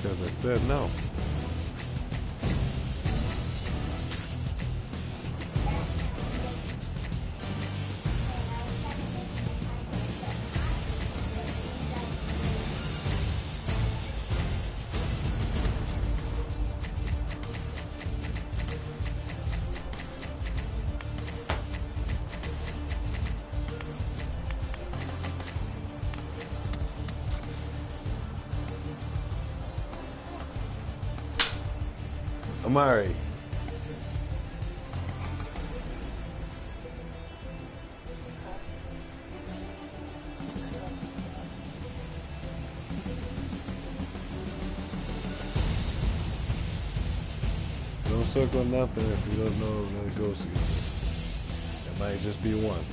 because I said no. Amari. Don't circle nothing if you don't know that it goes to you. It might just be one.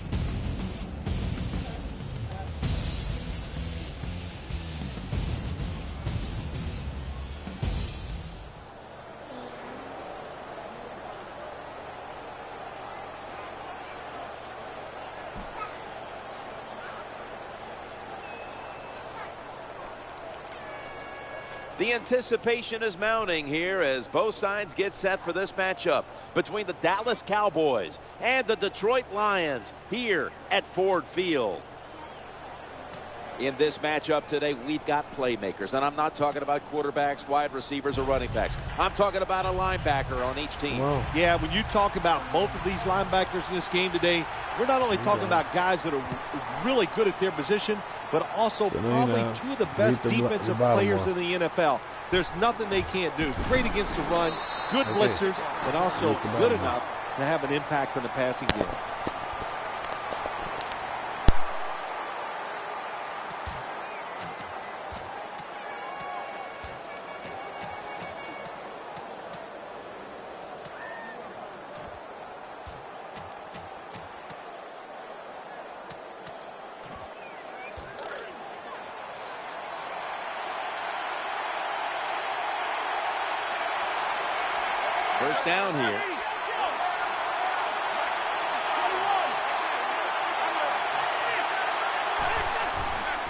The anticipation is mounting here as both sides get set for this matchup between the Dallas Cowboys and the Detroit Lions here at Ford Field. In this matchup today, we've got playmakers, and I'm not talking about quarterbacks, wide receivers, or running backs. I'm talking about a linebacker on each team. Wow. Yeah, when you talk about both of these linebackers in this game today, we're not only talking about guys that are really good at their position, but also probably two of the best defensive players in the NFL. There's nothing they can't do. Great against the run, good blitzers, and also good enough to have an impact on the passing game. First down here.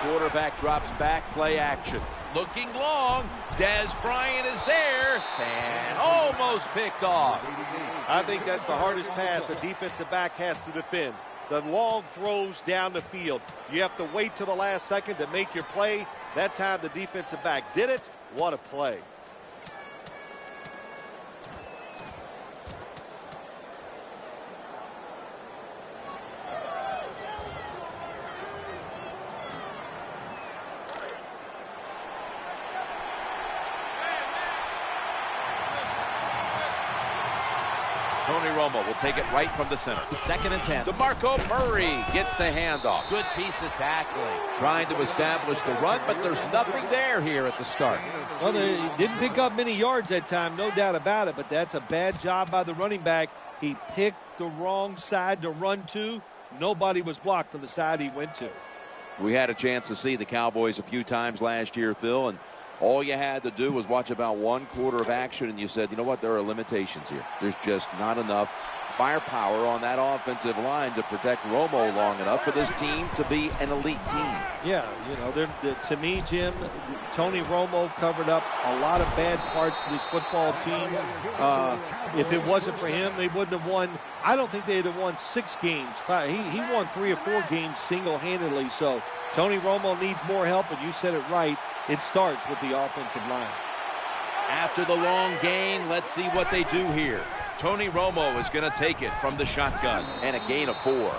Quarterback drops back, play action. Looking long. Dez Bryant is there and almost picked off. I think that's the hardest pass a defensive back has to defend. The long throws down the field. You have to wait till the last second to make your play. That time the defensive back did it. What a play. Tony Romo will take it right from the center. 2nd and 10. DeMarco Murray gets the handoff. Good piece of tackling. Trying to establish the run, but there's nothing there here at the start. Well, they didn't pick up many yards that time, no doubt about it, but that's a bad job by the running back. He picked the wrong side to run to. Nobody was blocked on the side he went to. We had a chance to see the Cowboys a few times last year, Phil, and all you had to do was watch about one quarter of action, and you said, you know what, there are limitations here. There's just not enough firepower on that offensive line to protect Romo long enough for this team to be an elite team. Yeah, you know, to me, Jim, Tony Romo covered up a lot of bad parts of this football team. If it wasn't for him, they wouldn't have won. I don't think they'd have won 6 games. He won 3 or 4 games single-handedly. So Tony Romo needs more help, and you said it right. It starts with the offensive line. After the long gain, let's see what they do here. Tony Romo is going to take it from the shotgun, and a gain of 4.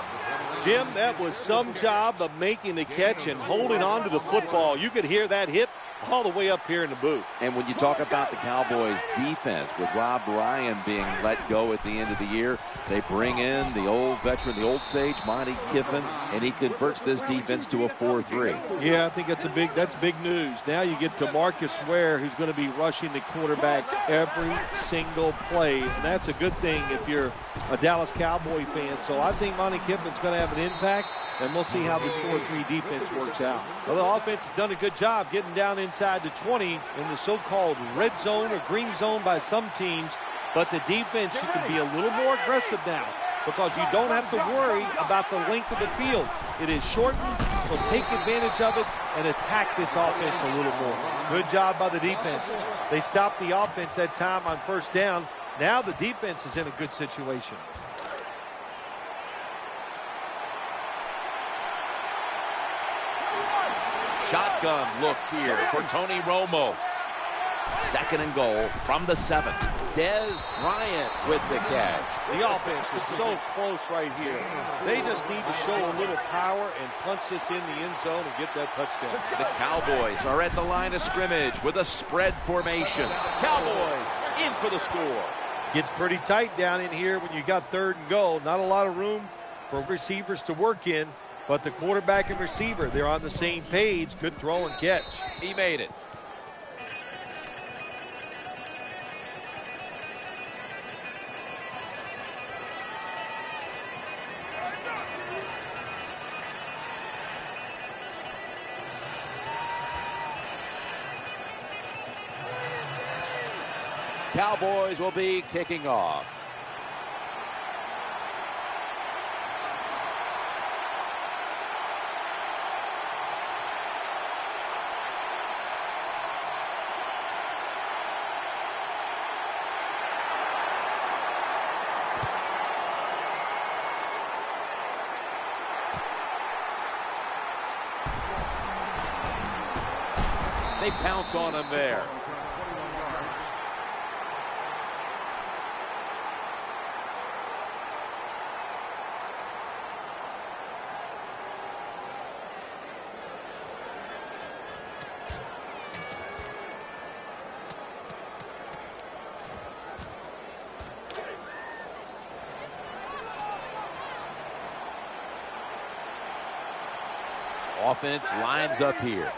Jim, that was some job of making the catch and holding on to the football. You could hear that hit all the way up here in the booth. And when you talk about the Cowboys' defense, with Rob Ryan being let go at the end of the year, they bring in the old veteran, the old sage, Monty Kiffin, and he converts this defense to a 4-3. Yeah, I think that's big news. Now you get DeMarcus Ware, who's going to be rushing the quarterback every single play, and that's a good thing if you're a Dallas Cowboy fan. So I think Monty Kiffin's going to have an impact, and we'll see how this 4-3 defense works out. Well, the offense has done a good job getting down inside the 20 in the so-called red zone or green zone by some teams. But the defense, you can be a little more aggressive now because you don't have to worry about the length of the field. It is shortened, So take advantage of it and attack this offense a little more. Good job by the defense. They stopped the offense that time on first down. Now the defense is in a good situation. Shotgun look here for Tony Romo. 2nd and goal from the 7. Dez Bryant with the catch. The offense is so close right here. They just need to show a little power and punch this in the end zone and get that touchdown. The Cowboys are at the line of scrimmage with a spread formation. Cowboys in for the score. Gets pretty tight down in here when you got 3rd and goal. Not a lot of room for receivers to work in, but the quarterback and receiver, they're on the same page. Good throw and catch. He made it. Cowboys will be kicking off. They pounce on him there. Offense lines up here.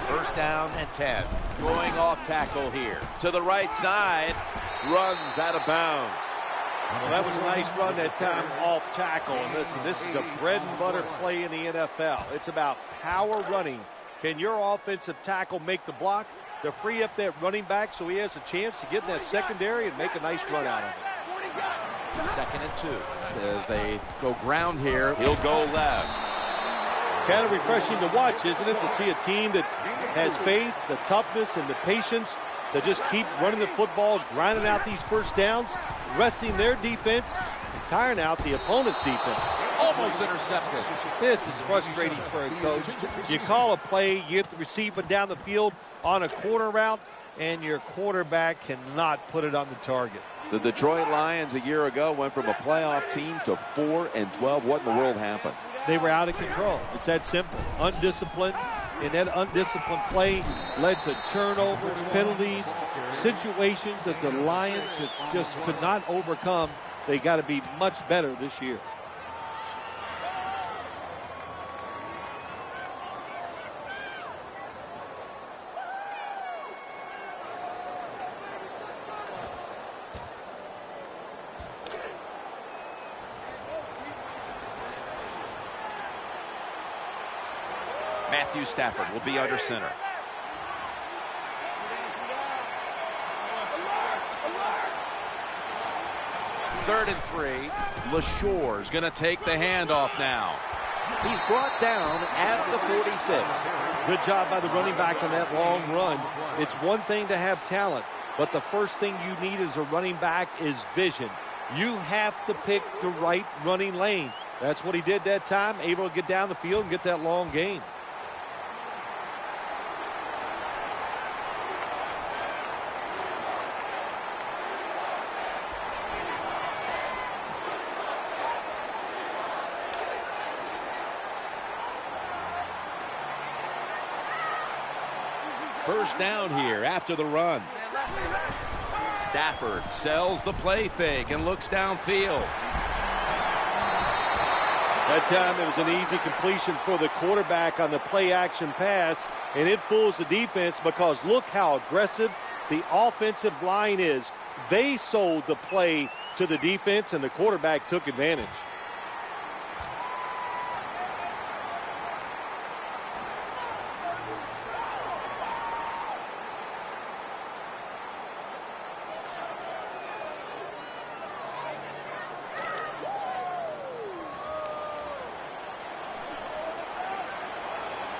First down and 10. Going off tackle here. To the right side. Runs out of bounds. Well, that was a nice run that time off tackle. And listen, this is a bread and butter play in the NFL. It's about power running. Can your offensive tackle make the block to free up that running back so he has a chance to get in that secondary and make a nice run out of it? 2nd and 2. As they go ground here, he'll go left. Kind of refreshing to watch, isn't it, to see a team that has faith, the toughness, and the patience to just keep running the football, grinding out these first downs, resting their defense, and tiring out the opponent's defense. Almost intercepted. This is frustrating for a coach. You call a play, you get the receiver down the field on a corner route, and your quarterback cannot put it on the target. The Detroit Lions a year ago went from a playoff team to 4-12. What in the world happened? They were out of control. It's that simple. Undisciplined, and that undisciplined play led to turnovers, penalties, situations that the Lions just could not overcome. They got to be much better this year. Matthew Stafford will be under center. Third and 3. LaShore's going to take the handoff now. He's brought down at the 46. Good job by the running back on that long run. It's one thing to have talent, but the first thing you need as a running back is vision. You have to pick the right running lane. That's what he did that time, able to get down the field and get that long gain. First down here after the run. Stafford sells the play fake and looks downfield. That time it was an easy completion for the quarterback on the play action pass, and it fools the defense because look how aggressive the offensive line is. They sold the play to the defense, and the quarterback took advantage.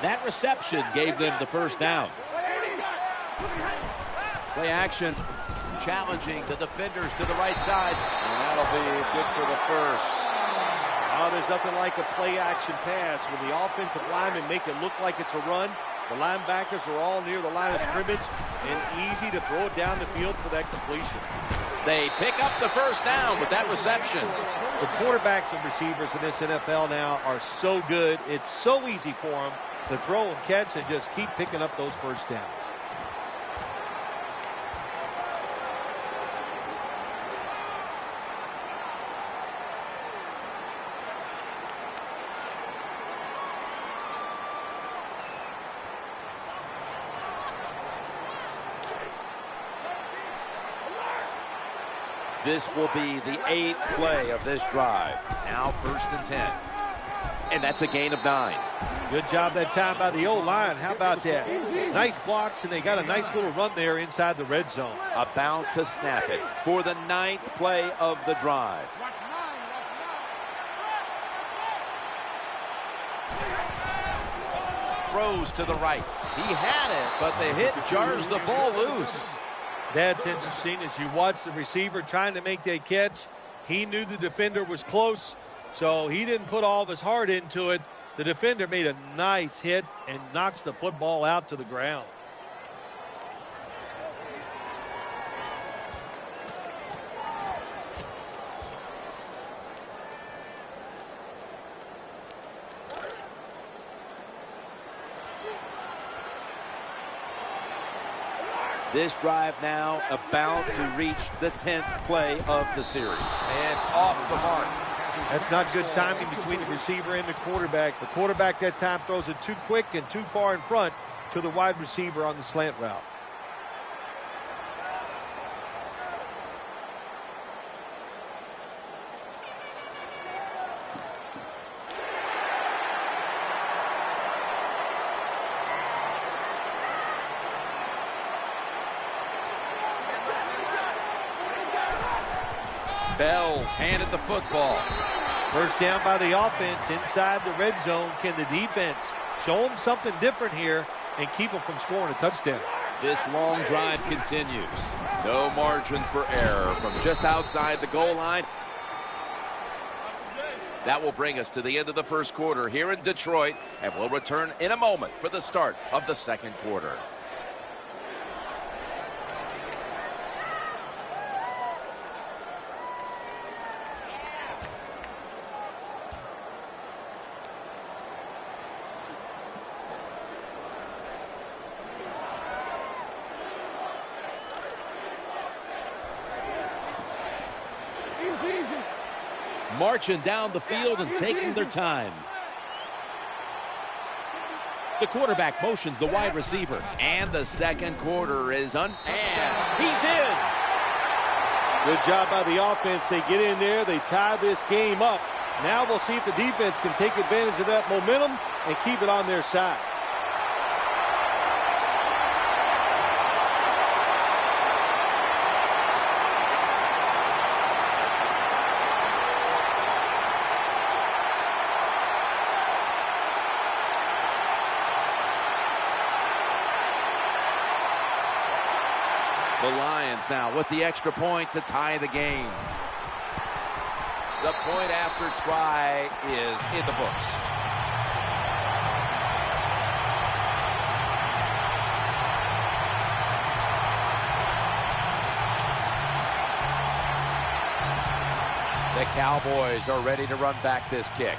That reception gave them the first down. Play action. Challenging the defenders to the right side. And that'll be good for the first. Oh, there's nothing like a play-action pass. When the offensive linemen make it look like it's a run, the linebackers are all near the line of scrimmage, and easy to throw it down the field for that completion. They pick up the first down with that reception. The quarterbacks and receivers in this NFL now are so good. It's so easy for them to throw and catch and just keep picking up those first downs. This will be the 8th play of this drive. Now 1st and 10. And that's a gain of 9. Good job that time by the O-line. How about that? Nice blocks, and they got a nice little run there inside the red zone. About to snap it for the 9th play of the drive. Throws to the right. He had it, but the hit jars the ball loose. That's interesting. As you watch the receiver trying to make that catch, he knew the defender was close, so he didn't put all of his heart into it. The defender made a nice hit and knocks the football out to the ground. This drive now about to reach the 10th play of the series. And it's off the mark. That's not good timing between the receiver and the quarterback. The quarterback that time throws it too quick and too far in front to the wide receiver on the slant route. Bell's handed the football. First down by the offense inside the red zone. Can the defense show them something different here and keep them from scoring a touchdown? This long drive continues. No margin for error from just outside the goal line. That will bring us to the end of the first quarter here in Detroit, and we'll return in a moment for the start of the second quarter. Marching down the field and taking their time. The quarterback motions the wide receiver. And the second quarter is and he's in. Good job by the offense. They get in there. They tie this game up. Now we'll see if the defense can take advantage of that momentum and keep it on their side. The Lions now with the extra point to tie the game. The point after try is in the books. The Cowboys are ready to run back this kick.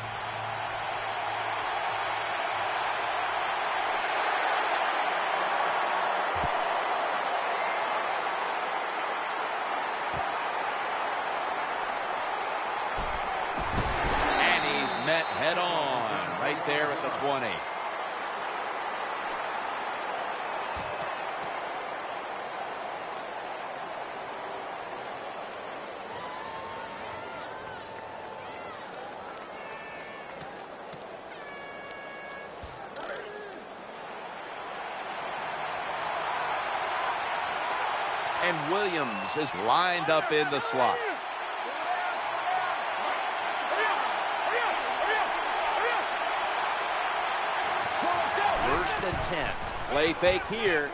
Met head on right there at the 20. And Williams is lined up in the slot. 1st and 10. Play fake here.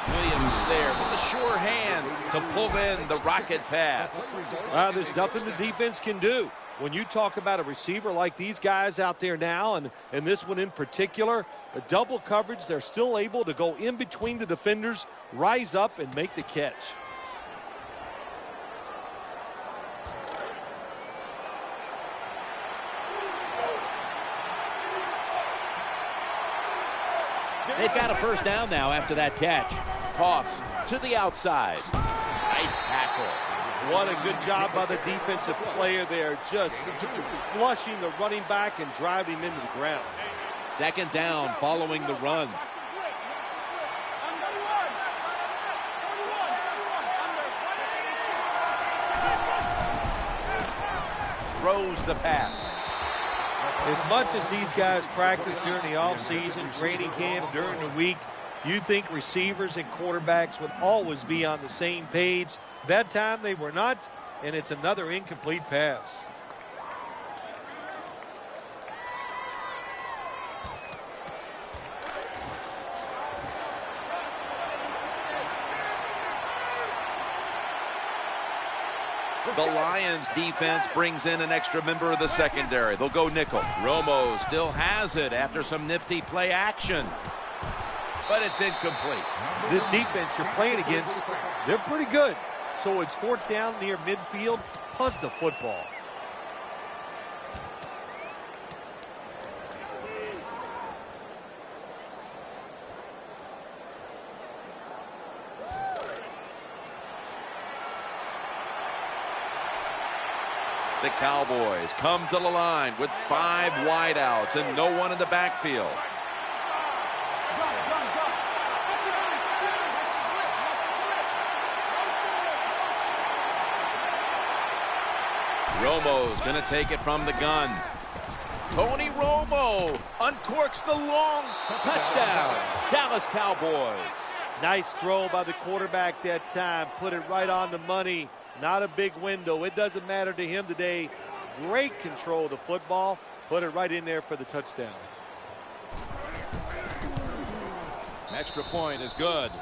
Williams there with the sure hand to pull in the rocket pass. There's nothing the defense can do. When you talk about a receiver like these guys out there now, and this one in particular, the double coverage, they're still able to go in between the defenders, rise up, and make the catch. They've got a 1st down now after that catch. Toss to the outside. Nice tackle. What a good job by the defensive player there, just flushing the running back and driving him into the ground. 2nd down following the run. Throws the pass. As much as these guys practice during the offseason, training camp, during the week, you think receivers and quarterbacks would always be on the same page. That time they were not, and it's another incomplete pass. The Lions defense brings in an extra member of the secondary. They'll go nickel. Romo still has it after some nifty play action. But it's incomplete. This defense you're playing against, they're pretty good. So it's 4th down near midfield. Punt the football. The Cowboys come to the line with 5 wideouts and no one in the backfield. Romo's going to take it from the gun. Tony Romo uncorks the long touchdown. Dallas Cowboys. Nice throw by the quarterback that time. Put it right on the money. Not a big window. It doesn't matter to him today. Great control of the football. Put it right in there for the touchdown. Extra point is good.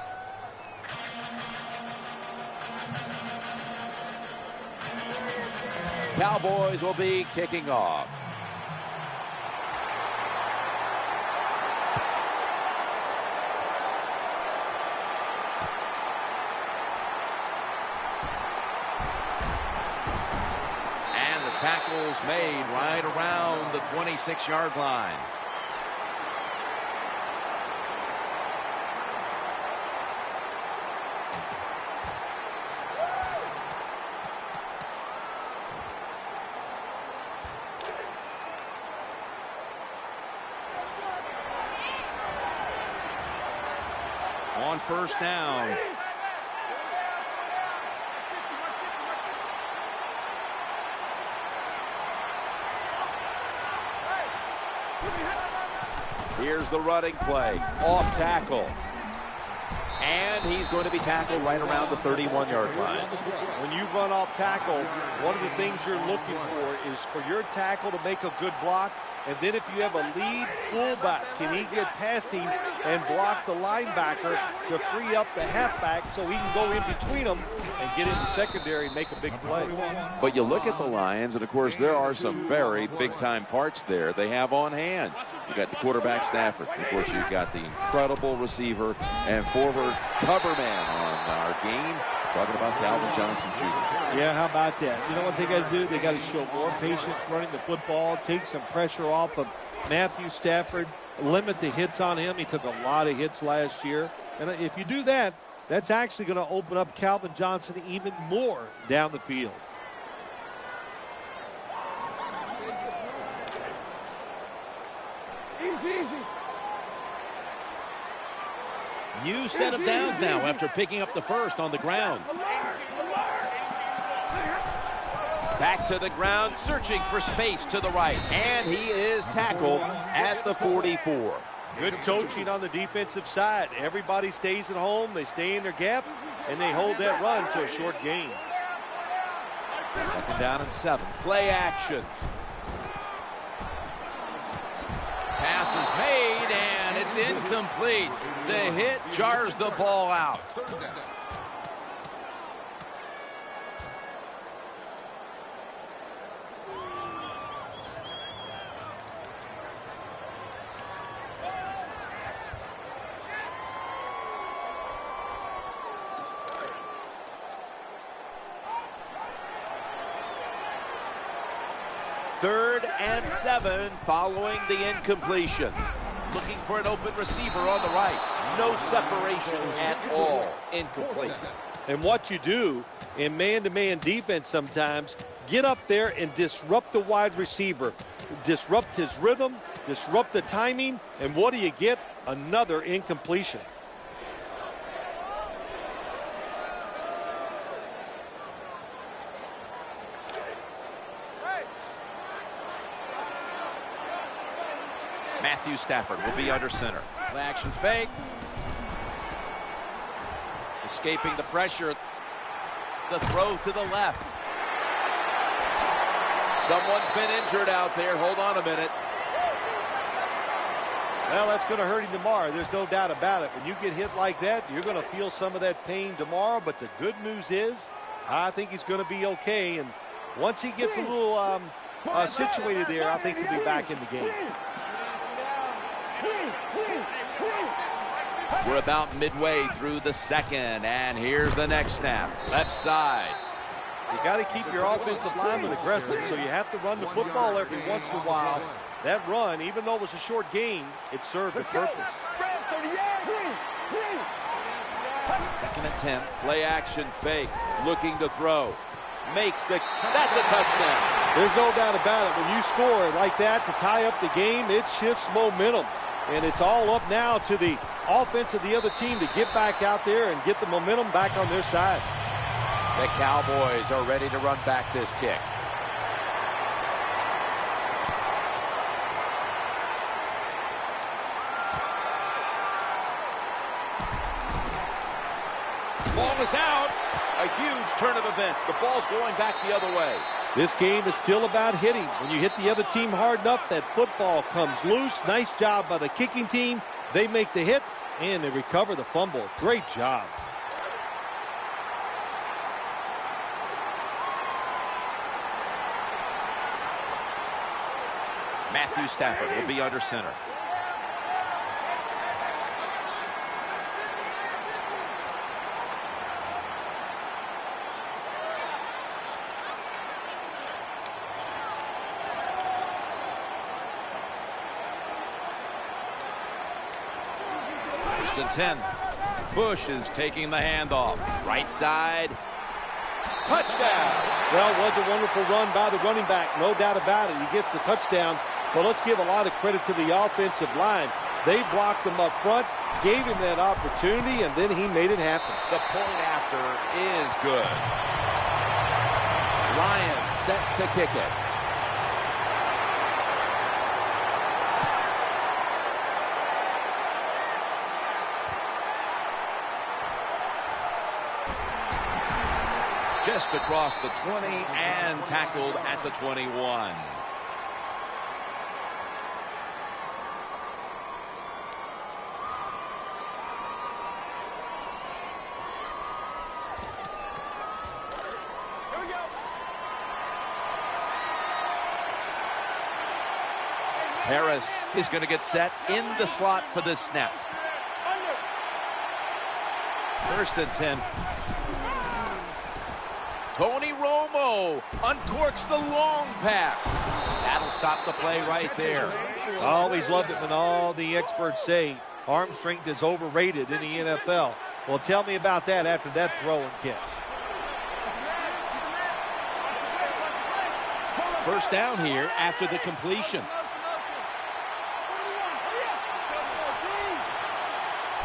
Cowboys will be kicking off. Tackles made right around the 26-yard line. On 1st down. Here's the running play. Off tackle. And he's going to be tackled right around the 31-yard line. When you run off tackle, one of the things you're looking for is for your tackle to make a good block. And then if you have a lead fullback, can he get past him and block the linebacker to free up the halfback so he can go in between them and get in the secondary and make a big play. But you look at the Lions, and of course there are some very big-time parts there they have on hand. You got the quarterback Stafford. Of course, you've got the incredible receiver and forward cover man on our game. Talking about Calvin Johnson, Jr. Yeah, how about that? You know what they got to do? They got to show more patience running the football, take some pressure off of Matthew Stafford, limit the hits on him. He took a lot of hits last year. And if you do that, that's actually going to open up Calvin Johnson even more down the field. New set of downs now after picking up the first on the ground. Back to the ground, searching for space to the right. And he is tackled at the 44. Good coaching on the defensive side. Everybody stays at home. They stay in their gap, and they hold that run to a short gain. 2nd down and 7. Play action. Pass is made, and it's incomplete. The hit jars the ball out. Third and 7 following the incompletion. Looking for an open receiver on the right. No separation at all. Incomplete. And what you do in man-to-man defense sometimes, get up there and disrupt the wide receiver. Disrupt his rhythm, disrupt the timing, and what do you get? Another incompletion. Matthew Stafford will be under center. Play action fake. Escaping the pressure. The throw to the left. Someone's been injured out there. Hold on a minute. Well, that's going to hurt him tomorrow. There's no doubt about it. When you get hit like that, you're going to feel some of that pain tomorrow. But the good news is, I think he's going to be okay. And once he gets a little situated there, I think he'll be back in the game. We're about midway through the second, and here's the next snap. Left side. You got to keep your offensive lineman aggressive, so you have to run the football every once in a while. That run, even though it was a short gain, it served a purpose. Second and 10. Play action fake. Looking to throw. Makes the... That's a touchdown. There's no doubt about it. When you score like that to tie up the game, it shifts momentum. And it's all up now to the offense of the other team to get back out there and get the momentum back on their side. The Cowboys are ready to run back this kick. Ball is out. A huge turn of events. The ball's going back the other way. This game is still about hitting. When you hit the other team hard enough, that football comes loose. Nice job by the kicking team. They make the hit, and they recover the fumble. Great job. Matthew Stafford will be under center. First and 10. Bush is taking the handoff. Right side. Touchdown. Well, it was a wonderful run by the running back. No doubt about it. He gets the touchdown. But let's give a lot of credit to the offensive line. They blocked him up front, gave him that opportunity, and then he made it happen. The point after is good. Lions set to kick it. Just across the 20 and tackled at the 21. Harris is going to get set in the slot for this snap. First and 10. Tony Romo uncorks the long pass. That'll stop the play right there. I always loved it when all the experts say arm strength is overrated in the NFL. Well, tell me about that after that throw and catch. First down here after the completion.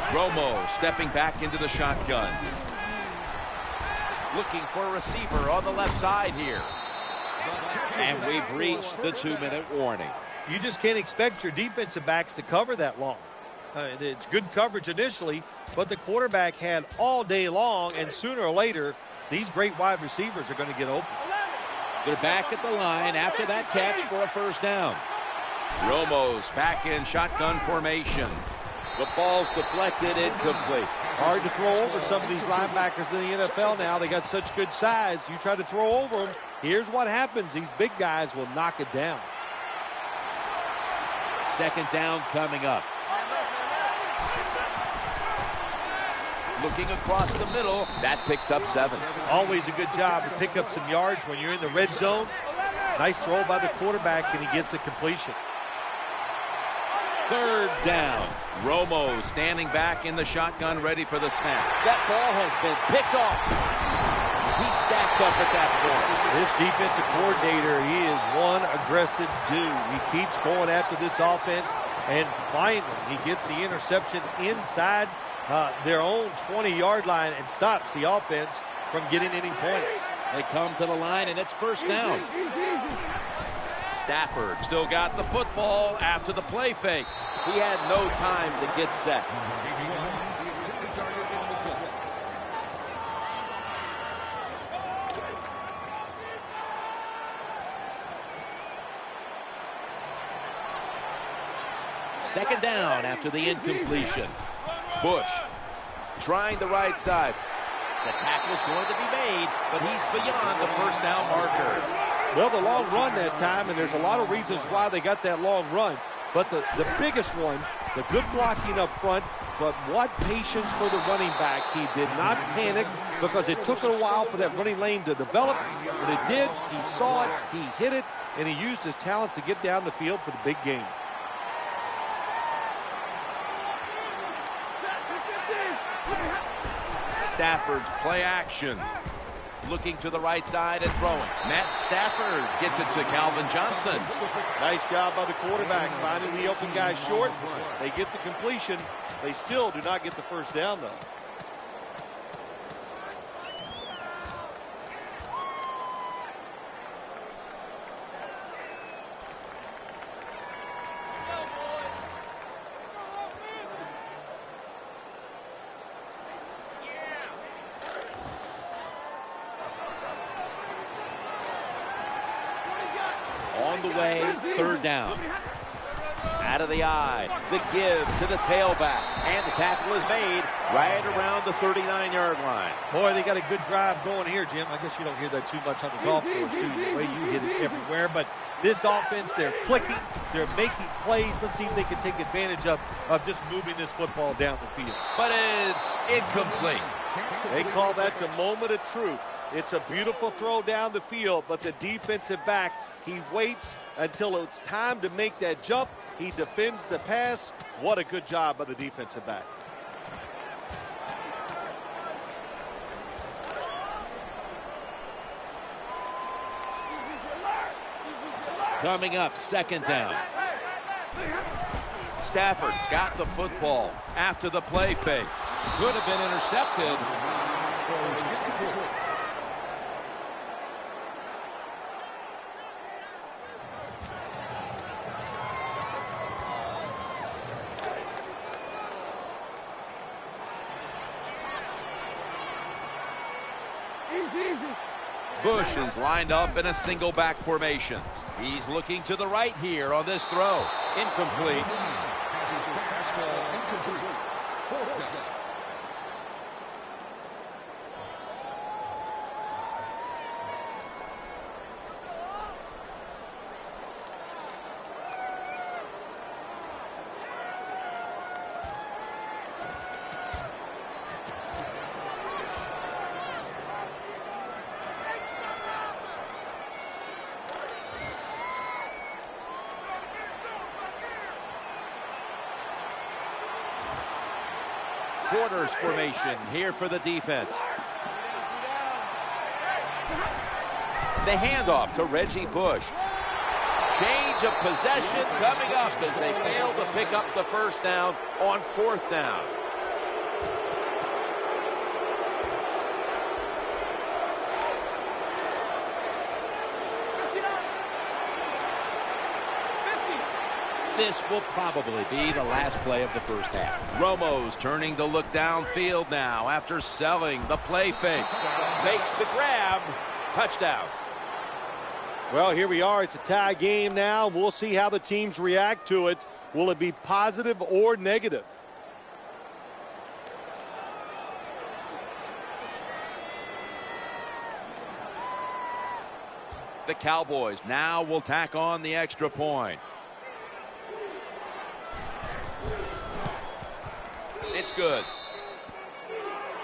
Romo stepping back into the shotgun. Looking for a receiver on the left side here. And we've reached the 2-minute warning. You just can't expect your defensive backs to cover that long. It's good coverage initially, but the quarterback had all day long, and sooner or later, these great wide receivers are going to get open. They're back at the line after that catch for a first down. Romo's back in shotgun formation. The ball's deflected, incomplete. Hard to throw over some of these linebackers in the NFL now. They got such good size. You try to throw over them, here's what happens. These big guys will knock it down. Second down coming up. Looking across the middle, that picks up 7. Always a good job to pick up some yards when you're in the red zone. Nice throw by the quarterback, and he gets the completion. Third down. Romo standing back in the shotgun, ready for the snap. That ball has been picked off. He's stacked up at that point. This defensive coordinator, he is one aggressive dude. He keeps going after this offense, and finally he gets the interception inside their own 20-yard line and stops the offense from getting any points. They come to the line, and it's first down. Stafford still got the football after the play fake. He had no time to get set. Second down after the incompletion. Bush trying the right side. The tackle's going to be made, but he's beyond the first down marker. Well, the long run that time, and there's a lot of reasons why they got that long run. But the biggest one, the good blocking up front, but what patience for the running back. He did not panic because it took a while for that running lane to develop. When it did, he saw it, he hit it, and he used his talents to get down the field for the big game. Stafford's play action. Looking to the right side and throwing. Matt Stafford gets it to Calvin Johnson. Nice job by the quarterback finding the open guy short. They get the completion. They still do not get the first down, though. On the way, third down. Out of the eye, the give to the tailback, and the tackle is made right around the 39-yard line. Boy, they got a good drive going here, Jim. I guess you don't hear that too much on the golf course, too, the way you hit it everywhere. But this offense, they're clicking, they're making plays. Let's see if they can take advantage of just moving this football down the field. But it's incomplete. They call that the moment of truth. It's a beautiful throw down the field, but the defensive back, he waits until it's time to make that jump. He defends the pass. What a good job by the defensive back. Coming up, second down. Stafford's got the football after the play fake. Could have been intercepted. Bush is lined up in a single back formation. He's looking to the right here on this throw. Incomplete. Quarters formation here for the defense. The handoff to Reggie Bush. Change of possession coming up as they fail to pick up the first down on fourth down. This will probably be the last play of the first half. Romo's turning to look downfield now after selling the play fake. Makes the grab. Touchdown. Well, here we are. It's a tie game now. We'll see how the teams react to it. Will it be positive or negative? The Cowboys now will tack on the extra point. It's good.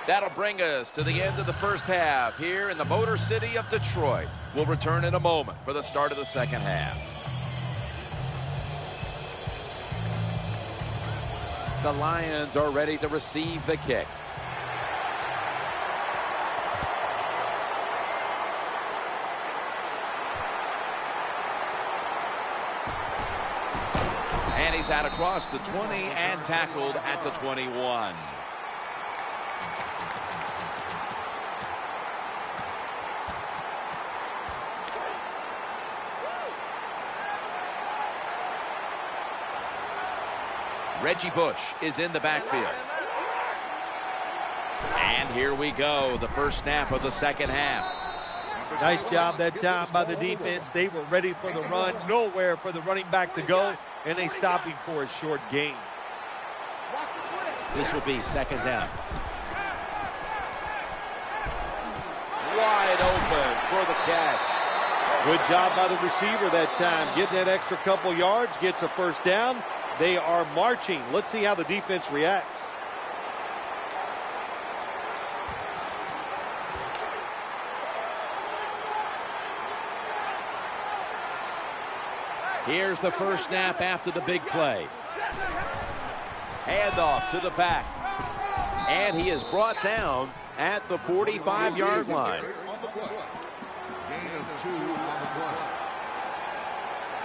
That'll bring us to the end of the first half here in the Motor City of Detroit. We'll return in a moment for the start of the second half. The Lions are ready to receive the kick. And he's out across the 20 and tackled at the 21. Reggie Bush is in the backfield. And here we go, the first snap of the second half. Nice job that time by the defense. They were ready for the run, nowhere for the running back to go, and they stopped him for a short gain. This will be second down. Wide open for the catch. Good job by the receiver that time, getting that extra couple yards, gets a first down. They are marching. Let's see how the defense reacts. Here's the first snap after the big play. Handoff to the back. And he is brought down at the 45-yard line.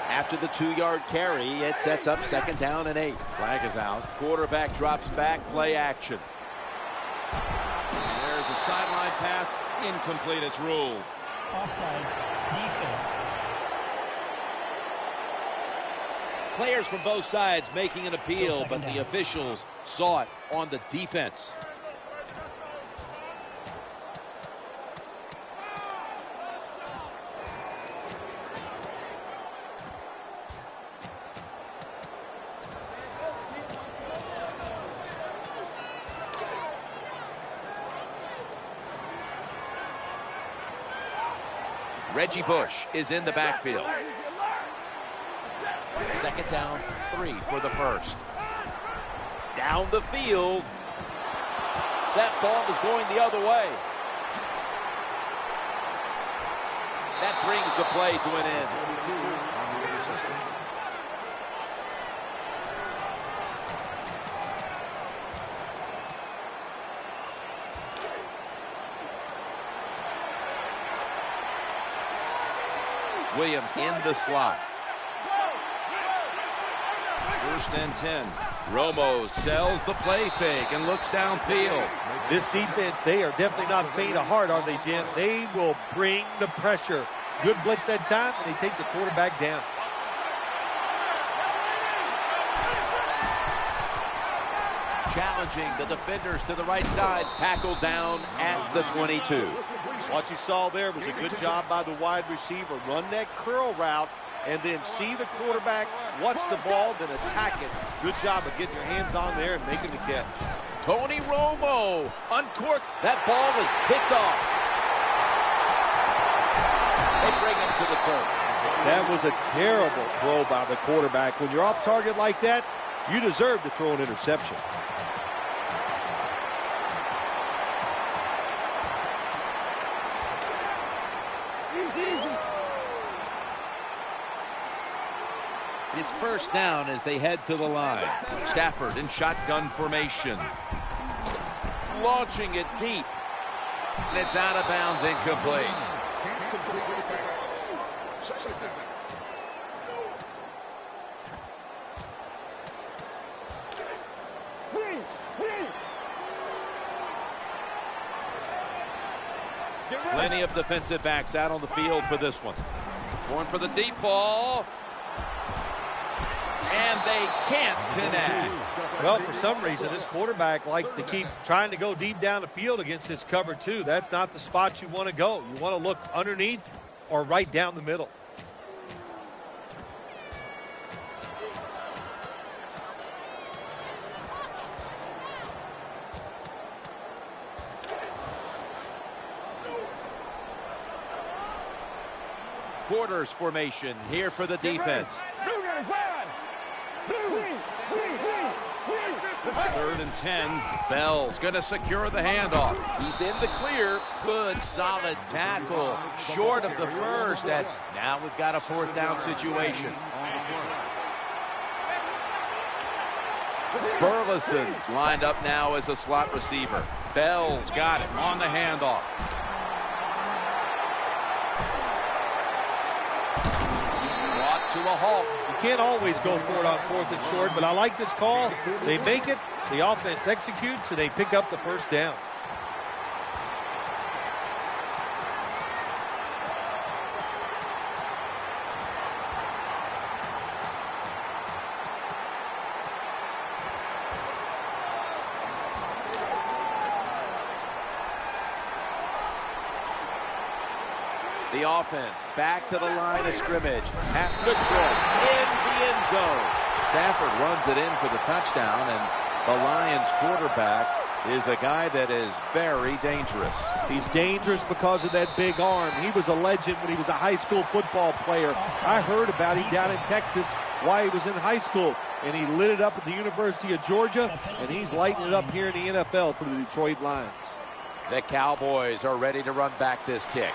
After the 2-yard carry, it sets up second down and 8. Flag is out. Quarterback drops back, play action. There's a sideline pass, incomplete, it's ruled. Offside, defense. Players from both sides making an appeal, but the officials saw it on the defense. Reggie Bush is in the backfield. Second down, 3 for the first. Down the field. That ball was going the other way. That brings the play to an end. Williams in the slot. First and 10. Romo sells the play fake and looks downfield. This defense, they are definitely not faint of heart, are they, Jim? They will bring the pressure. Good blitz that time, and they take the quarterback down. Challenging the defenders to the right side. Tackled down at the 22. What you saw there was a good job by the wide receiver. Run that curl route and then see the quarterback, watch the ball, then attack it. Good job of getting your hands on there and making the catch. Tony Romo uncorked. That ball is picked off. They bring him to the turf. That was a terrible throw by the quarterback. When you're off target like that, you deserve to throw an interception. It's first down as they head to the line. Stafford in shotgun formation. Launching it deep. And it's out of bounds, incomplete. Plenty of defensive backs out on the field for this one. Going for the deep ball. And they can't connect. Well, for some reason, this quarterback likes to keep trying to go deep down the field against this cover two. That's not the spot you want to go. You want to look underneath or right down the middle. quarters formation here for the defense. 3rd and 10. Bell's going to secure the handoff. He's in the clear. Good, solid tackle. Short of the first. And now we've got a 4th down situation. Burleson's lined up now as a slot receiver. Bell's got it on the handoff. He's brought to a halt. You can't always go for it on 4th and short, but I like this call. They make it, the offense executes, and they pick up the 1st down. The offense back to the line of scrimmage. At Detroit in the end zone. Stafford runs it in for the touchdown, and the Lions quarterback is a guy that is very dangerous. He's dangerous because of that big arm. He was a legend when he was a high school football player. I heard about him down in Texas while he was in high school, and he lit it up at the University of Georgia, and he's lighting it up here in the NFL for the Detroit Lions. The Cowboys are ready to run back this kick.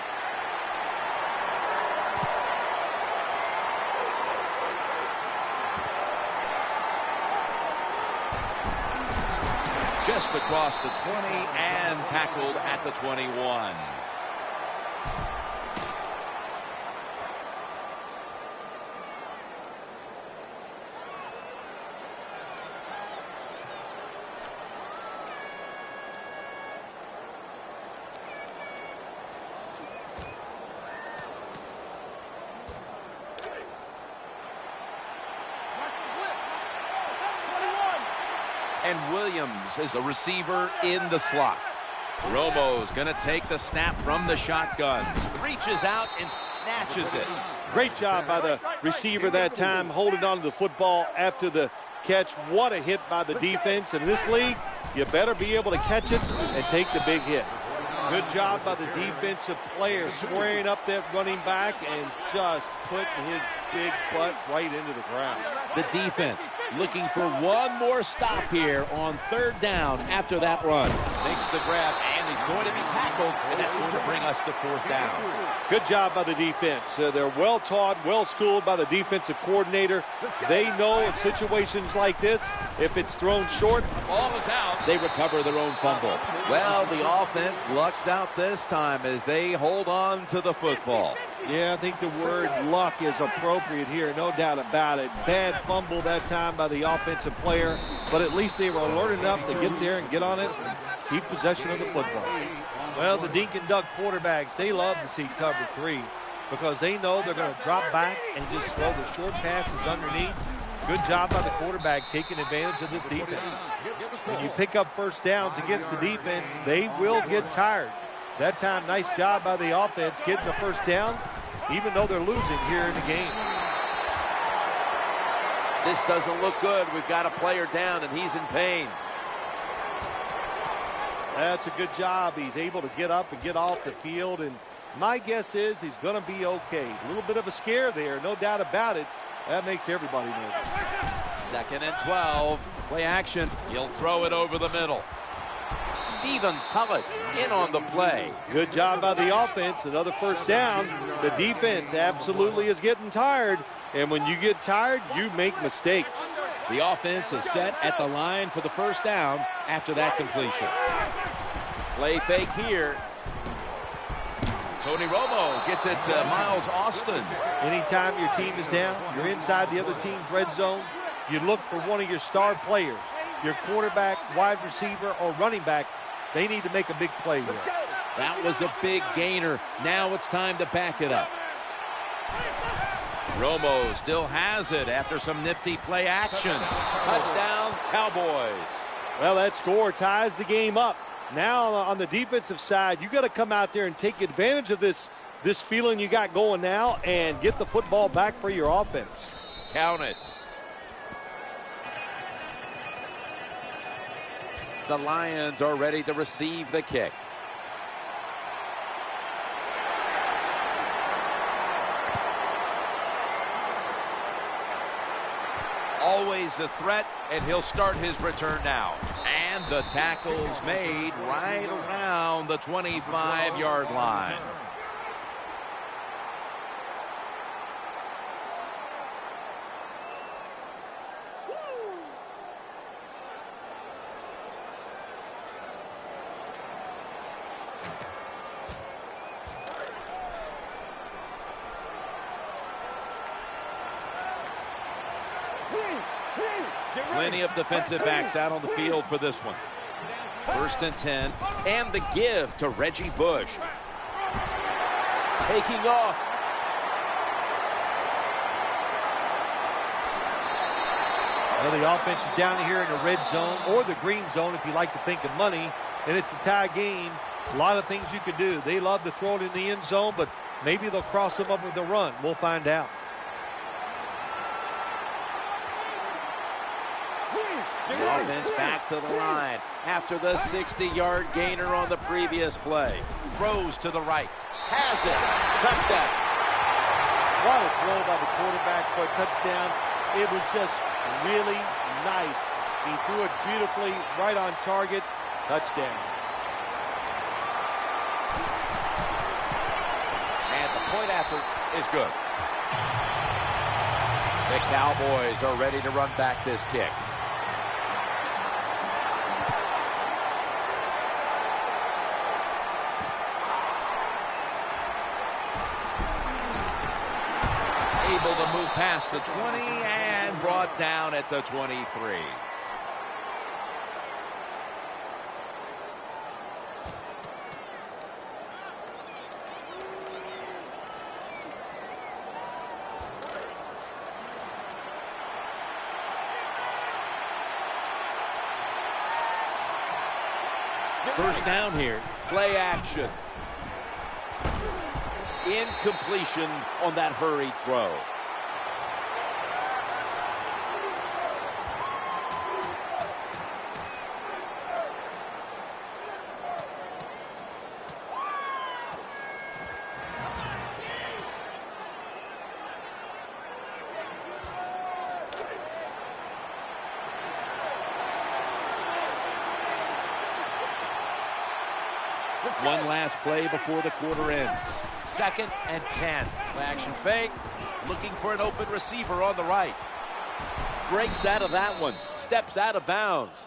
Just across the 20 and tackled at the 21. And Williams is a receiver in the slot. Romo's going to take the snap from the shotgun. Reaches out and snatches it. Great job by the receiver that time, holding on to the football after the catch. What a hit by the defense. In this league, you better be able to catch it and take the big hit. Good job by the defensive player, squaring up that running back and just putting his big butt right into the ground. The defense looking for one more stop here on 3rd down after that run. Makes the grab, and he's going to be tackled, and that's going to bring us to 4th down. Good job by the defense. They're well taught, well schooled by the defensive coordinator. They know in situations like this, if it's thrown short, ball is out. They recover their own fumble. Well, the offense lucks out this time as they hold on to the football. Yeah, I think the word luck is appropriate here, no doubt about it. Bad fumble that time by the offensive player, but at least they were alert enough to get there and get on it and keep possession of the football. Well, the Dink and Duck quarterbacks, they love to see cover 3 because they know they're going to drop back and just throw the short passes underneath. Good job by the quarterback taking advantage of this defense. When you pick up 1st downs against the defense, they will get tired. That time, nice job by the offense getting the 1st down, even though they're losing here in the game. This doesn't look good. We've got a player down, and he's in pain. That's a good job. He's able to get up and get off the field, and my guess is he's going to be okay. A little bit of a scare there, no doubt about it. That makes everybody nervous. 2nd and 12. Play action. He'll throw it over the middle. Stephen Tullett in on the play. Good job by the offense. Another 1st down. The defense absolutely is getting tired. And when you get tired, you make mistakes. The offense is set at the line for the 1st down after that completion. Play fake here. Tony Romo gets it to Miles Austin. Anytime your team is down, you're inside the other team's red zone, you look for one of your star players. Your quarterback, wide receiver, or running back, they need to make a big play here. That was a big gainer. Now it's time to back it up. Romo still has it after some nifty play action. Touchdown, Cowboys. Well, that score ties the game up. Now on the defensive side, you got to come out there and take advantage of this feeling you got going now and get the football back for your offense. Count it. The Lions are ready to receive the kick. always a threat, and he'll start his return now. And the tackle's made right around the 25-yard line. Plenty of defensive backs out on the field for this one. 1st and 10, and the give to Reggie Bush. Taking off. Well, the offense is down here in the red zone or the green zone if you like to think of money, and it's a tie game. A lot of things you could do. They love to throw it in the end zone, but maybe they'll cross them up with a run. We'll find out. The offense back to the line after the 60-yard gainer on the previous play. Throws to the right. Has it. Touchdown. What a throw by the quarterback for a touchdown. It was just really nice. He threw it beautifully, right on target. Touchdown. And the point effort is good. The Cowboys are ready to run back this kick. Able to move past the 20 and brought down at the 23. First down here. Play action. Incompletion on that hurried throw. One last play before the quarter ends. 2nd and 10. Play action fake. Looking for an open receiver on the right. Breaks out of that one. Steps out of bounds.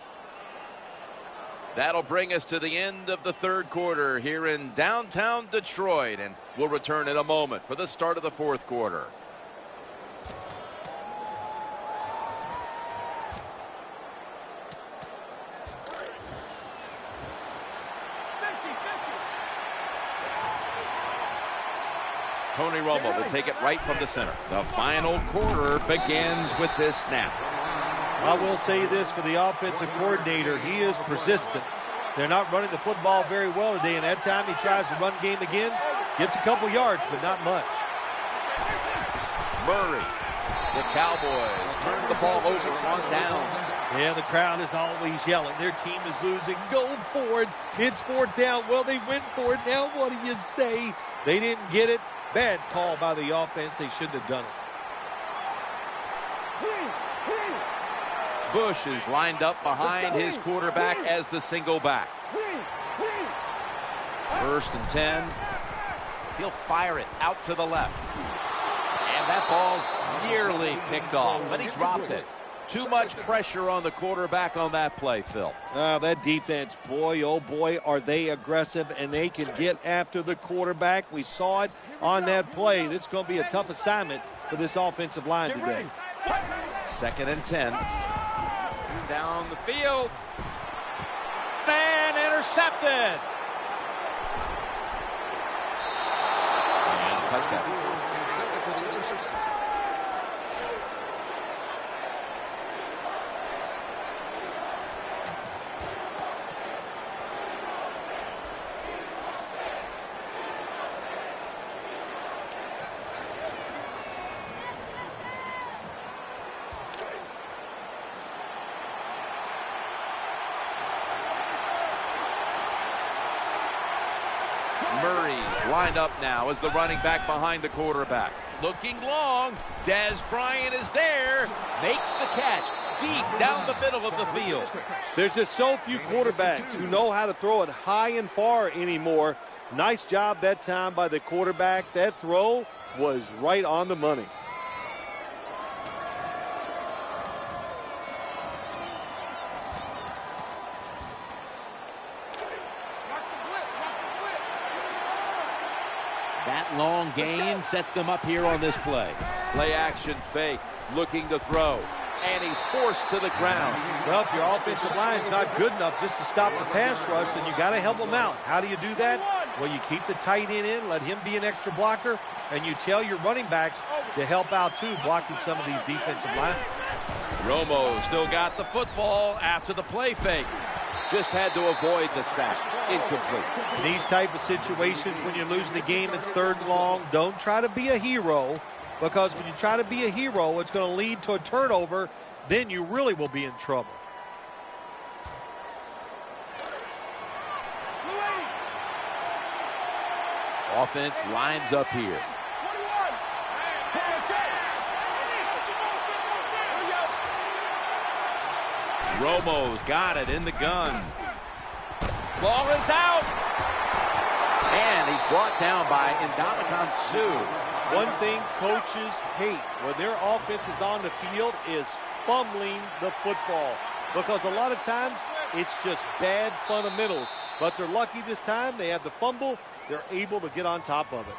That'll bring us to the end of the 3rd quarter here in downtown Detroit. And we'll return in a moment for the start of the 4th quarter. Tony Romo will take it right from the center. The final quarter begins with this snap. I will say this for the offensive coordinator. He is persistent. They're not running the football very well today, and that time he tries to run game again. Gets a couple yards, but not much. Murray. The Cowboys turn the ball over on downs. Yeah, the crowd is always yelling. Their team is losing. Go for it. It's 4th down. Well, they went for it. Now what do you say? They didn't get it. Bad call by the offense. They shouldn't have done it. Bush is lined up behind his quarterback as the single back. 1st and 10. He'll fire it out to the left. And that ball's nearly picked off, but he dropped it. Too much pressure on the quarterback on that play, Phil. That defense, boy, oh boy, are they aggressive, and they can get after the quarterback. We saw it on that play. This is going to be a tough assignment for this offensive line today. 2nd and 10. Down the field. And intercepted. And a touchdown. Murray's lined up now as the running back behind the quarterback. looking long. Des Bryant is there, makes the catch deep down the middle of the field. There's just so few quarterbacks who know how to throw it high and far anymore. Nice job that time by the quarterback. That throw was right on the money. That long gain sets them up here on this play. Play action fake, looking to throw, and he's forced to the ground. Well, if your offensive line's not good enough just to stop the pass rush, then you got to help them out. How do you do that? Well, you keep the tight end in, let him be an extra blocker, and you tell your running backs to help out too, blocking some of these defensive linemen. Romo still got the football after the play fake. Just had to avoid the sack. Incomplete. In these type of situations, when you're losing the game, it's 3rd and long. Don't try to be a hero, because when you try to be a hero, it's going to lead to a turnover. Then you really will be in trouble. Offense lines up here. Romo's got it in the gun. Ball is out. And he's brought down by Ndamukong Suh. One thing coaches hate when their offense is on the field is fumbling the football, because a lot of times it's just bad fundamentals. But they're lucky this time. They have the fumble. They're able to get on top of it.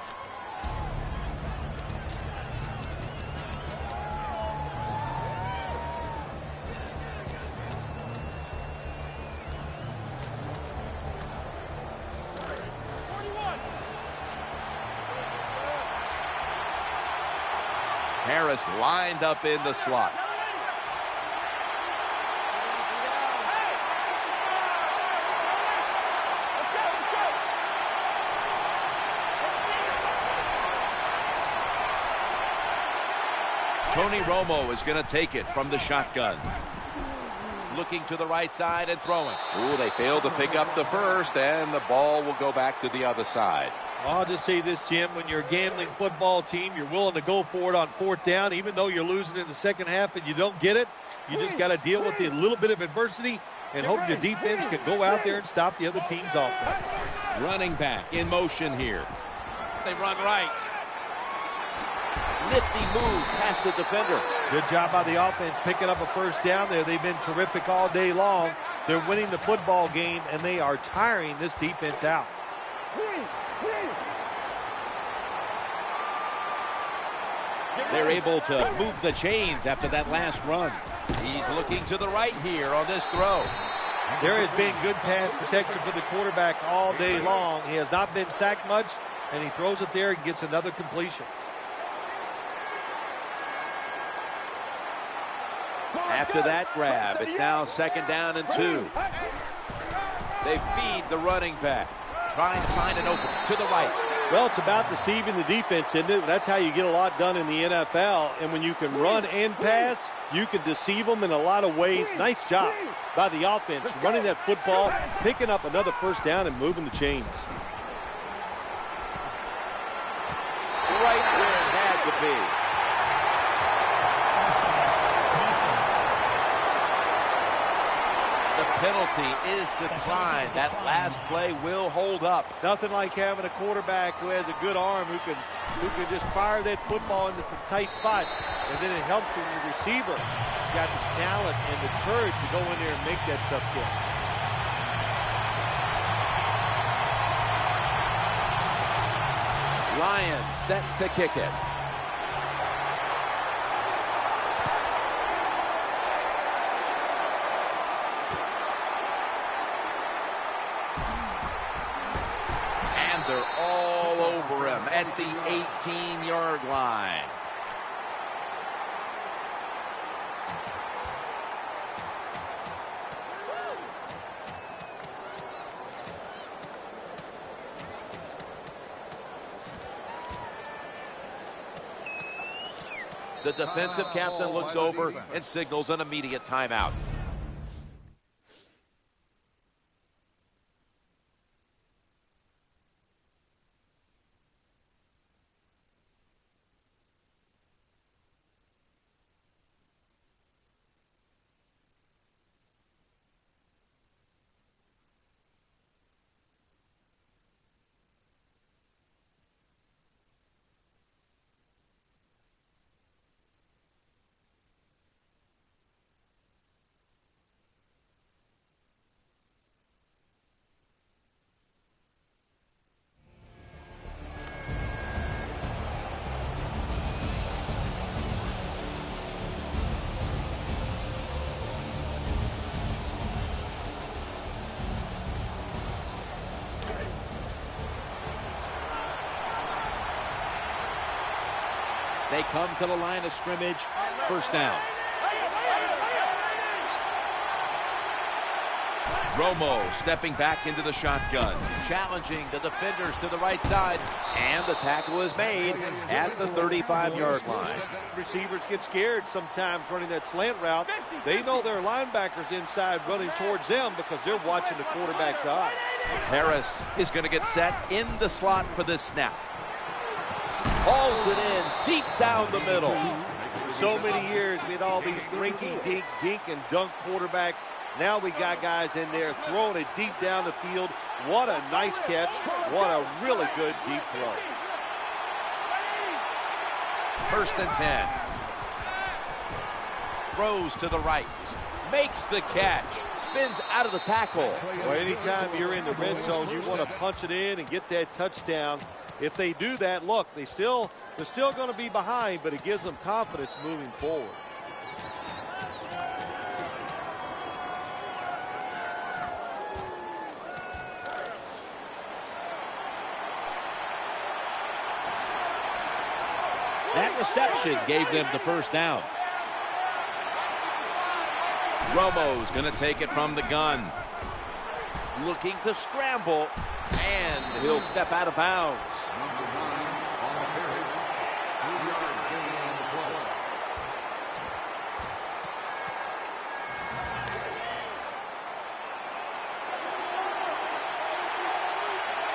Harris lined up in the slot. Tony Romo is going to take it from the shotgun. Looking to the right side and throwing. Ooh, they failed to pick up the first, and the ball will go back to the other side. I'll just say this, Jim. When you're a gambling football team, you're willing to go for it on 4th down, even though you're losing in the second half and you don't get it. You just got to deal with a little bit of adversity and hope your defense can go out there and stop the other team's offense. Running back in motion here. They run right. Nifty move past the defender. Good job by the offense picking up a 1st down there. They've been terrific all day long. They're winning the football game, and they are tiring this defense out. They're able to move the chains after that last run. He's looking to the right here on this throw. There has been good pass protection for the quarterback all day long. He has not been sacked much, and he throws it there and gets another completion. After that grab, it's now 2nd down and 2. They feed the running back, trying to find an opening to the right. Well, it's about deceiving the defense, isn't it? That's how you get a lot done in the NFL. And when you can run and pass, you can deceive them in a lot of ways. Nice job by the offense, running that football, picking up another 1st down and moving the chains. Right where it had to be. Penalty is declined. That last play will hold up. Nothing like having a quarterback who has a good arm who can just fire that football into some tight spots, and then it helps when your receiver got the talent and the courage to go in there and make that tough catch. Lions set to kick it. They're all over him at the 18-yard line. The defensive captain looks over and signals an immediate timeout. They come to the line of scrimmage. First down. Romo stepping back into the shotgun, challenging the defenders to the right side, and the tackle is made at the 35-yard line. Receivers get scared sometimes running that slant route. They know their linebackers inside running towards them because they're watching the quarterback's eyes. Harris is going to get set in the slot for this snap. Hauls it in deep down the middle. So many years we had all these rinky-dink, dink and dunk quarterbacks. Now we got guys in there throwing it deep down the field. What a nice catch. What a really good deep throw. First and 10. Throws to the right. Makes the catch. Spins out of the tackle. Well, anytime you're in the red zone, you want to punch it in and get that touchdown. If they do that, look, they're still going to be behind, but it gives them confidence moving forward. That reception gave them the first down. Romo's going to take it from the gun. Looking to scramble, and he'll step out of bounds.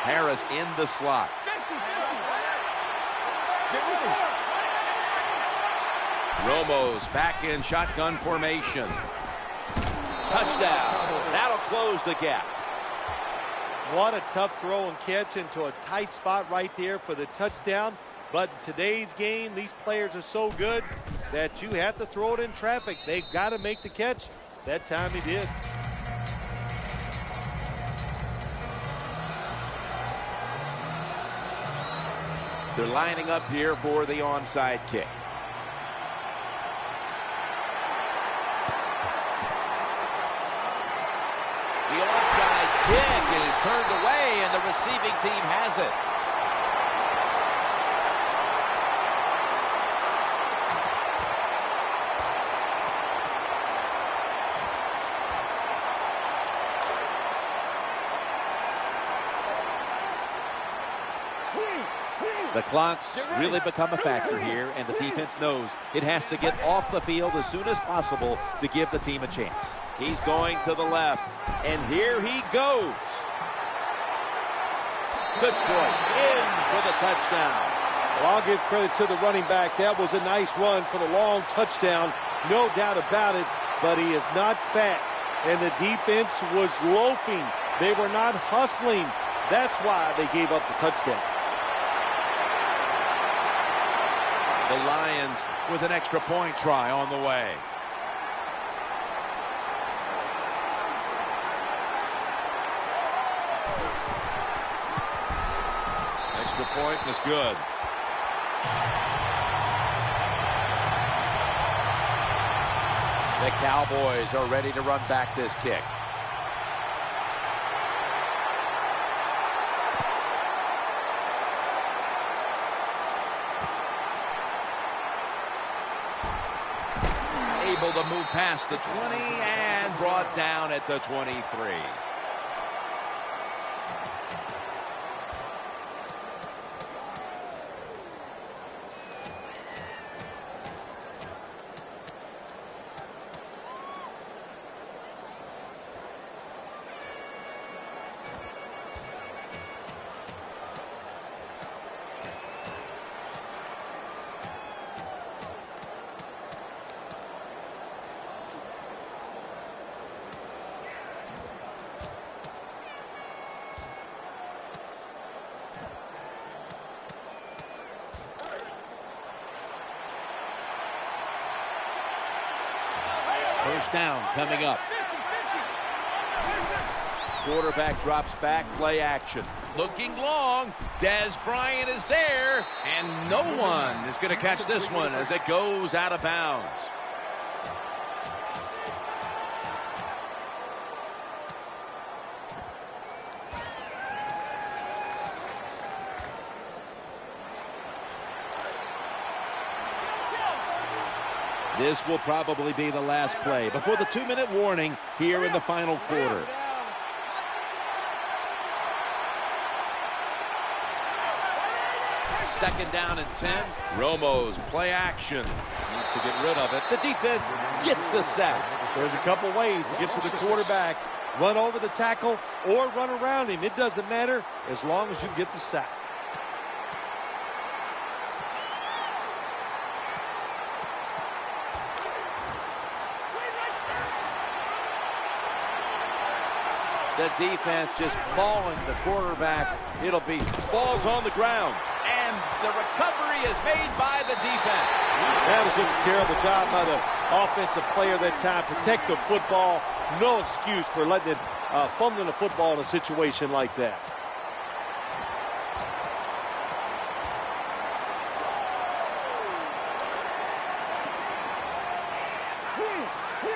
Harris in the slot. Romo's back in shotgun formation. Touchdown. That'll close the gap. What a tough throw and catch into a tight spot right there for the touchdown. But in today's game, these players are so good that you have to throw it in traffic. They've got to make the catch. That time he did. They're lining up here for the onside kick. The onside kick is turned away, and the receiving team has it. The clock's really become a factor here, and the defense knows it has to get off the field as soon as possible to give the team a chance. He's going to the left, and here he goes. Detroit in for the touchdown. Well, I'll give credit to the running back. That was a nice run for the long touchdown. No doubt about it, but he is not fast, and the defense was loafing. They were not hustling. That's why they gave up the touchdown. The Lions with an extra point try on the way. Extra point is good. The Cowboys are ready to run back this kick. Able to move past the 20 and brought down at the 23. First down coming up. Quarterback drops back, play action. Looking long, Dez Bryant is there, and no one is going to catch this one as it goes out of bounds. This will probably be the last play before the 2-minute warning here in the final quarter. Second down and 10. Romo's play action. Needs to get rid of it. The defense gets the sack. There's a couple ways to get to the quarterback. Run over the tackle or run around him. It doesn't matter as long as you get the sack. The defense just mauling the quarterback. It'll be balls on the ground. And the recovery is made by the defense. That was just a terrible job by the offensive player that time. Protect the football. No excuse for letting it fumbling the football in a situation like that.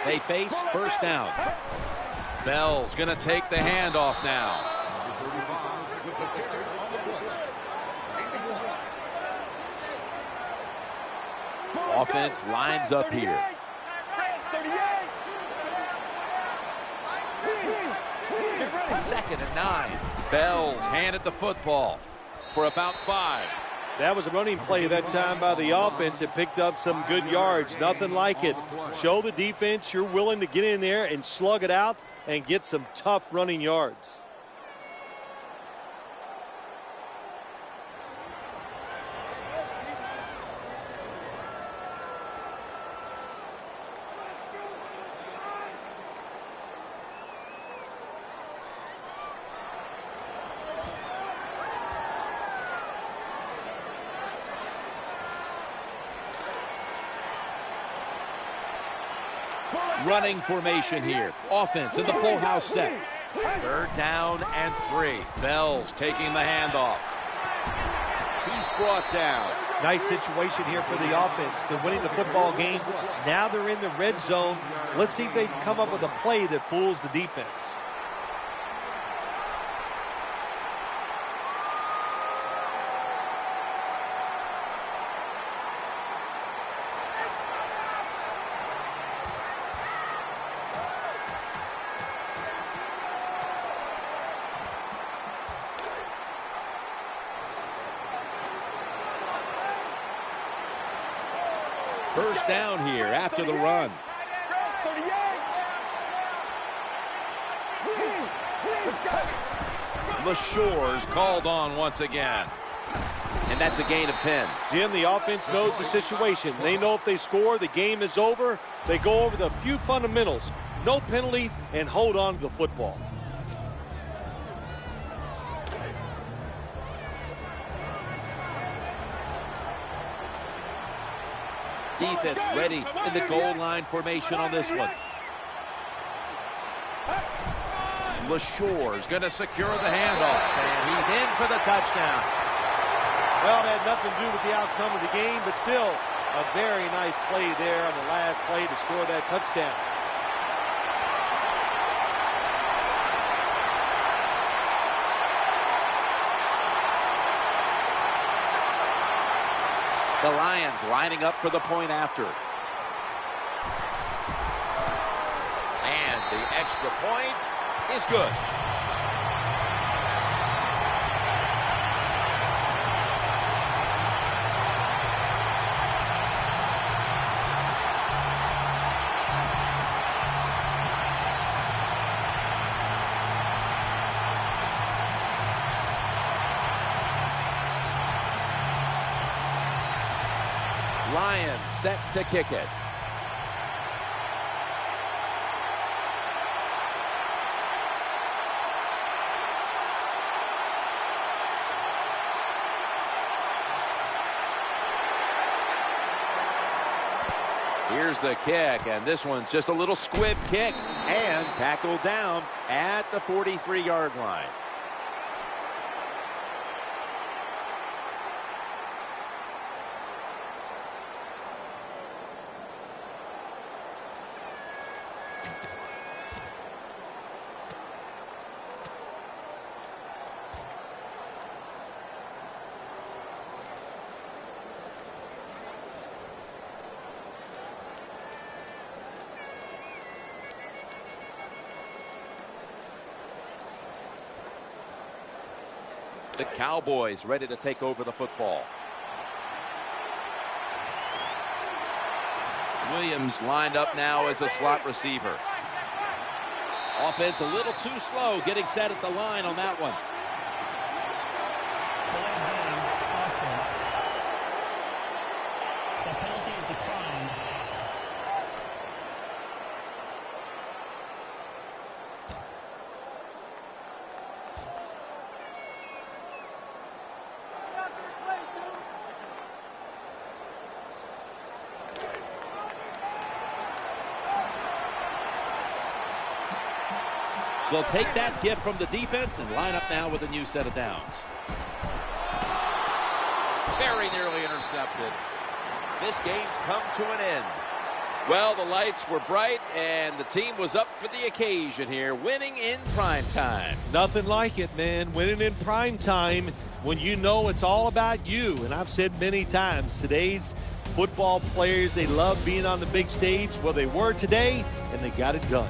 They face first down. Bell's going to take the handoff now. Offense lines up here. Second and 9. Bell's handed the football for about 5. That was a running play that time by the offense. It picked up some good yards. Nothing like it. Show the defense you're willing to get in there and slug it out and get some tough running yards. Running formation here. Offense in the full house set. Third down and 3. Bell's taking the handoff. He's brought down. Nice situation here for the offense. They're winning the football game. Now they're in the red zone. Let's see if they can come up with a play that fools the defense. First down here after the run. LaShore's called on once again. And that's a gain of 10. Jim, the offense knows the situation. They know if they score, the game is over. They go over the few fundamentals. No penalties and hold on to the football. Defense ready in the goal line formation on this one. LaShore's going to secure the handoff, and he's in for the touchdown. Well, it had nothing to do with the outcome of the game, but still a very nice play there on the last play to score that touchdown. The Lions lining up for the point after. And the extra point is good. Lions set to kick it. Here's the kick, and this one's just a little squib kick and tackled down at the 43-yard line. The Cowboys ready to take over the football. Williams lined up now as a slot receiver. Offense a little too slow getting set at the line on that one. Delay game, offense. The penalty is declined. They'll take that gift from the defense and line up now with a new set of downs. Very nearly intercepted. This game's come to an end. Well, the lights were bright and the team was up for the occasion here, winning in prime time. Nothing like it, man. Winning in prime time when you know it's all about you. And I've said many times, today's football players, they love being on the big stage. Well, they were today, and they got it done.